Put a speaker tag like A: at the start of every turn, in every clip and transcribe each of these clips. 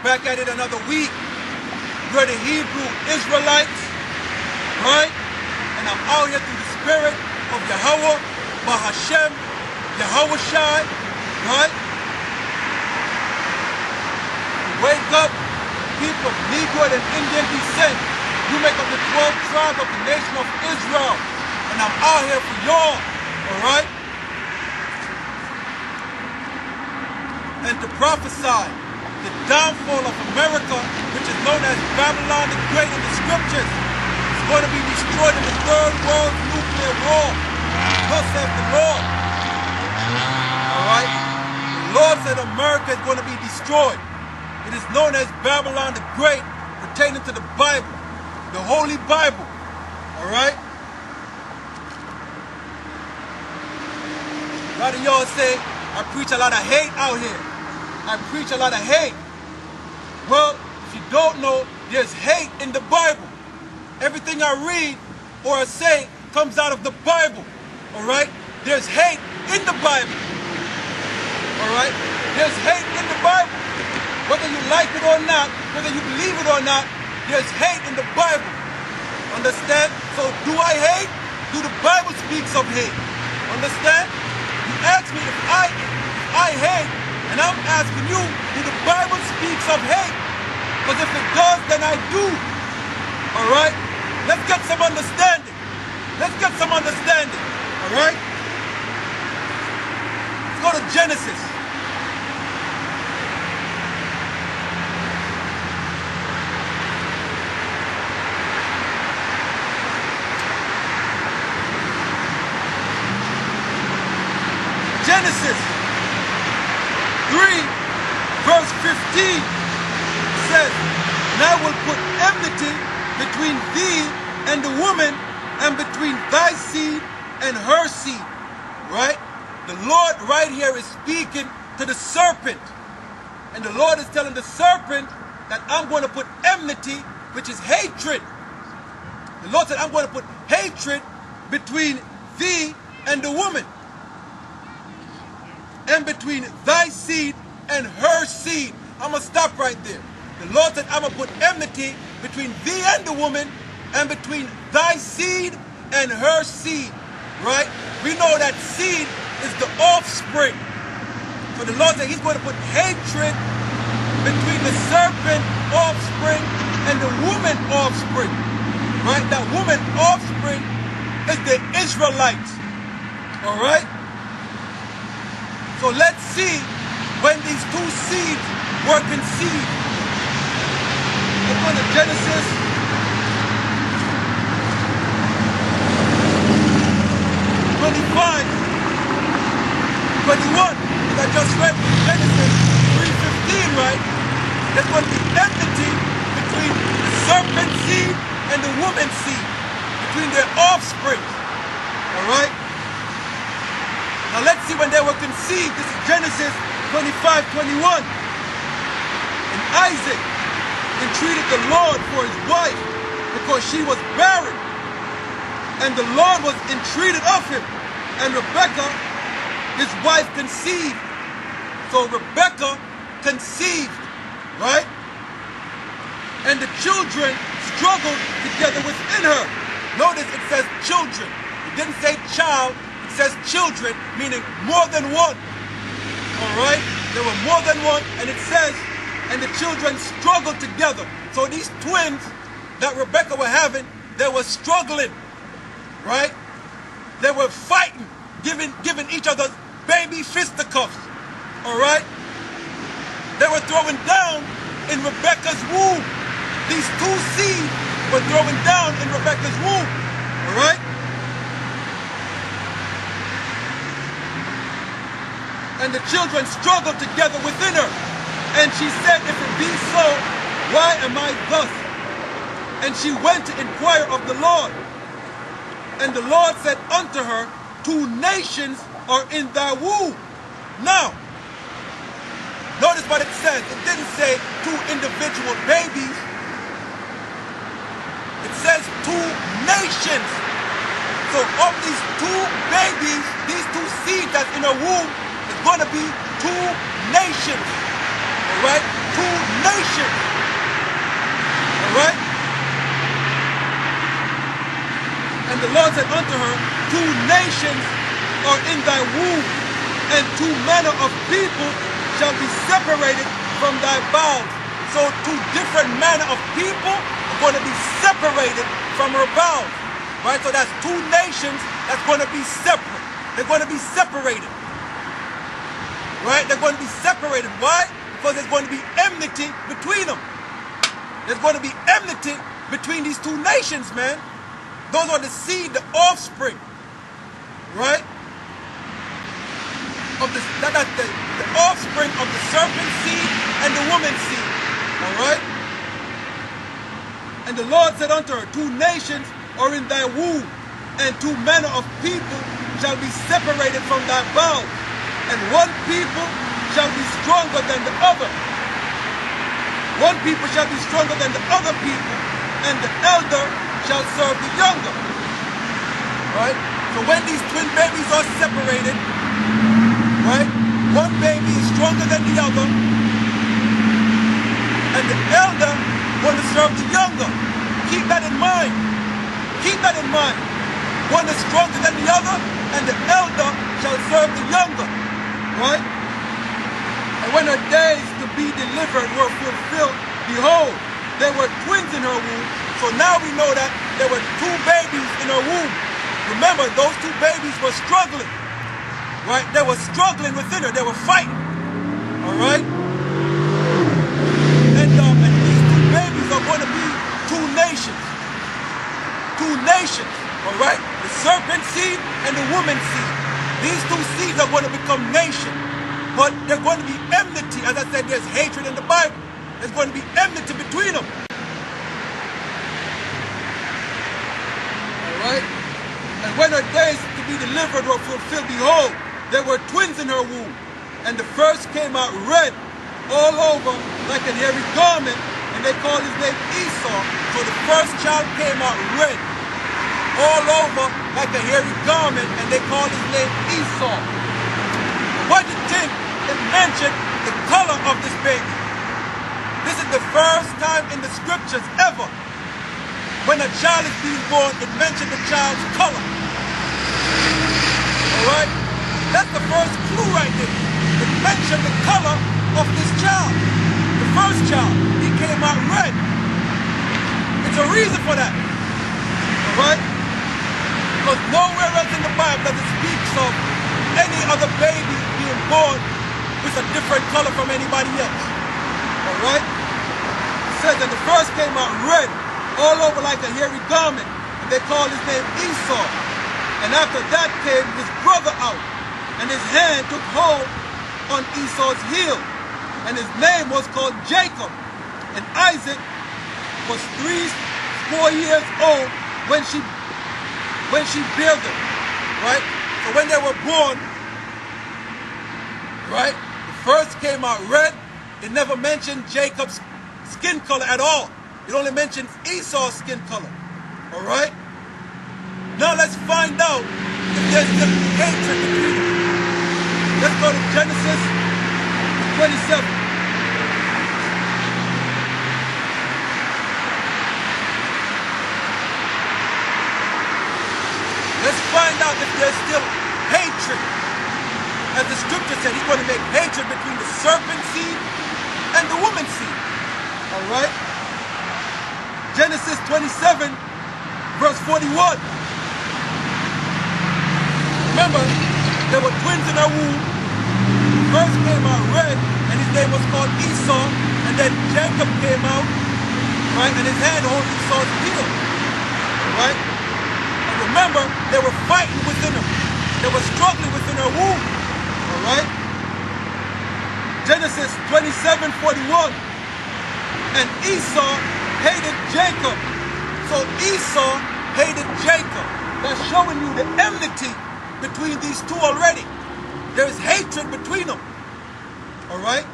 A: Back at it another week. We're the Hebrew Israelites, right? And I'm out here through the spirit of Yahweh, Bahashem, Yahweh Shai, right? Wake up, people of Negro and Indian descent. You make up the 12 tribes of the nation of Israel. And I'm out here for y'all, alright? And to prophesy the downfall of America, which is known as Babylon the Great in the scriptures, is going to be destroyed in the third world nuclear war. Thus saith the Lord. Alright? The Lord said America is going to be destroyed. It is known as Babylon the Great, pertaining to the Bible, the Holy Bible. Alright? A lot of y'all say, I preach a lot of hate out here. I preach a lot of hate. Well, if you don't know, there's hate in the Bible. Everything I read or I say comes out of the Bible. Alright? There's hate in the Bible. Alright? There's hate in the Bible. Whether you like it or not, whether you believe it or not, there's hate in the Bible. Understand? So do I hate? Do the Bible speaks of hate? Understand? You ask me if I hate, and I'm asking you, do the Bible speaks of hate? Because if it does, then I do. Alright? Let's get some understanding. Let's get some understanding. Alright? Let's go to Genesis. Genesis 3, verse 15 says, and I will put enmity between thee and the woman, and between thy seed and her seed. Right? The Lord right here is speaking to the serpent. And the Lord is telling the serpent that I'm going to put enmity, which is hatred. The Lord said, I'm going to put hatred between thee and the woman, and between thy seed and her seed. I'm going to stop right there. The Lord said, I'm going to put enmity between thee and the woman, and between thy seed and her seed. Right? We know that seed is the offspring. So the Lord said he's going to put hatred between the serpent offspring and the woman offspring. Right? That woman offspring is the Israelites. Alright? So let's see when these two seeds were conceived. Let's go to Genesis 25, 21. As I just read from Genesis 3:15, right? There's going to be enmity between the serpent seed and the woman seed, between their offspring. Alright? Now let's see when they were conceived. This is Genesis 25:21. And Isaac entreated the Lord for his wife, because she was barren. And the Lord was entreated of him. And Rebekah, his wife, conceived. So Rebekah conceived, right? And the children struggled together within her. Notice it says children. It didn't say child. It says children, meaning more than one. Alright? There were more than one, and it says, and the children struggled together. So these twins that Rebekah were having, they were struggling. Right? They were fighting, giving each other baby fisticuffs. Alright? They were throwing down in Rebekah's womb. These two seeds were throwing down in Rebekah's womb. Alright? And the children struggled together within her. And she said, if it be so, why am I thus? And she went to inquire of the Lord. And the Lord said unto her, 2 nations are in thy womb. Now, notice what it says. It didn't say 2 individual babies. It says 2 nations. So of these 2 babies, these 2 seeds that's in her womb, is going to be 2 nations. Alright? two nations. Alright? And the Lord said unto her, two nations are in thy womb, and two manner of people shall be separated from thy bowels. So two different manner of people are going to be separated from her bowels. Right? So that's two nations that's going to be separate. They're going to be separated. Right? They're going to be separated. Why? Because there's going to be enmity between them. There's going to be enmity between these two nations, man. Those are the seed, the offspring. Right? That's the offspring of the serpent seed and the woman's seed. Alright? And the Lord said unto her, two nations are in thy womb, and two manner of people shall be separated from thy bowels, and one people shall be stronger than the other. One people shall be stronger than the other people, and the elder shall serve the younger. Right? So when these twin babies are separated, right, one baby is stronger than the other, and the elder going to serve the younger. Keep that in mind. Keep that in mind. One is stronger than the other, and the elder shall serve the younger. Right? And when her days to be delivered were fulfilled, behold, there were twins in her womb. So now we know that there were two babies in her womb. Remember, those two babies were struggling. Right? They were struggling within her. They were fighting. Alright? And these two babies are going to be two nations. Two nations. Alright? The serpent seed and the woman's seed. These two seeds are going to become nations. But they're going to be enmity. As I said, there's hatred in the Bible. There's going to be enmity between them. Alright? And when her days to be delivered were fulfilled, behold, there were twins in her womb. And the first came out red all over like a hairy garment, and they called his name Esau. So the first child came out red all over like a hairy garment, and they called his name Esau. What do you think it mentioned the color of this baby? This is the first time in the scriptures ever when a child is being born, it mentioned the child's color. Alright? That's the first clue right there. It mentioned the color of this child. The first child, he came out red. It's a reason for that. Alright? Because nowhere else in the Bible does it speak of any other baby being born with a different color from anybody else. Alright? It says that the first came out red, all over like a hairy garment, and they called his name Esau. And after that came his brother out, and his hand took hold on Esau's heel, and his name was called Jacob. And Isaac was 4 years old when she bare them. Right? So when they were born, right, the first came out red. It never mentioned Jacob's skin color at all. It only mentions Esau's skin color. Alright? Now let's find out if there's some hatred between them. Let's go to Genesis 27. Let's find out if there's still hatred. As the scripture said, he's going to make hatred between the serpent seed and the woman's seed. Alright? Genesis 27, verse 41. Remember, there were twins in her womb. The first came out red, and his name was called Esau. And then Jacob came out, right, and his hand on Esau's heel. Right? And remember, they were fighting within her. They were struggling within her womb. Alright? Genesis 27:41. And Esau hated Jacob. So Esau hated Jacob. That's showing you the enmity between these two already. There is hatred between them. Alright?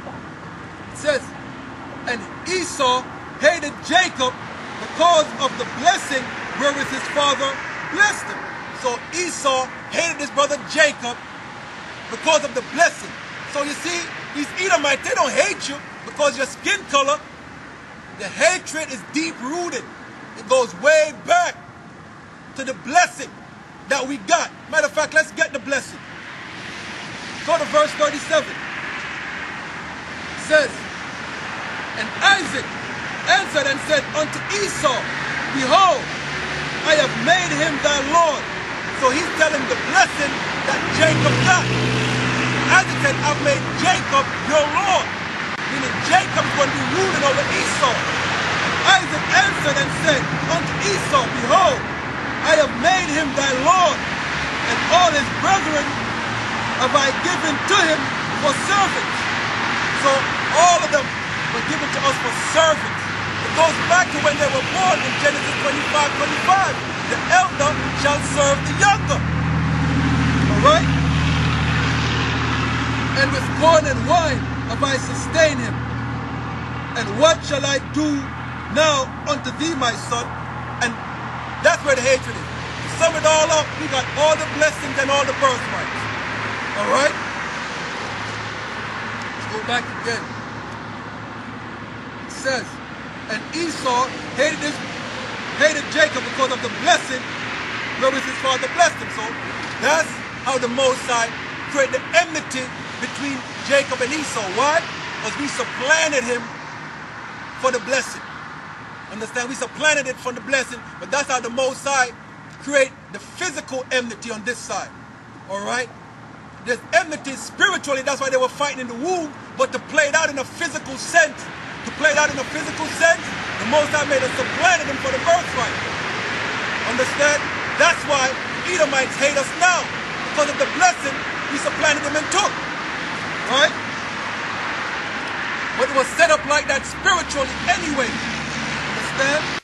A: It says, and Esau hated Jacob because of the blessing wherewith his father blessed him. So Esau hated his brother Jacob because of the blessing. So you see, these Edomites, they don't hate you. because your skin color, the hatred is deep rooted. It goes way back to the blessing that we got. Matter of fact, let's get the blessing. Go to verse 37. It says, and Isaac answered and said unto Esau, behold, I have made him thy Lord. So he's telling the blessing that Jacob got. Isaac said, I've made Jacob your Lord. Meaning Jacob is going to be ruling over Esau. Isaac answered and said unto Esau, behold, I have made him thy Lord, and all his brethren have I given to him for servants. So all of them were given to us for servants. It goes back to when they were born in Genesis 25:25. The elder shall serve the younger. Alright? And with corn and wine have I sustained him. And what shall I do now unto thee, my son? And that's where the hatred is. To sum it all up, we got all the blessings and all the birthrights. Alright? Let's go back again. It says, and Esau hated Jacob because of the blessing wherewith his father blessed him. So that's how the Most High created the enmity between Jacob and Esau. Why? Because we supplanted him for the blessing. Understand? We supplanted it for the blessing, but that's how the Most High create the physical enmity on this side. Alright? There's enmity spiritually, that's why they were fighting in the womb, but to play it out in a physical sense, the Most High made us supplanted him for the birthright. Understand? That's why Edomites hate us now. Because of the blessing we supplanted them and took. Right? But it was set up like that spiritually anyway. Understand?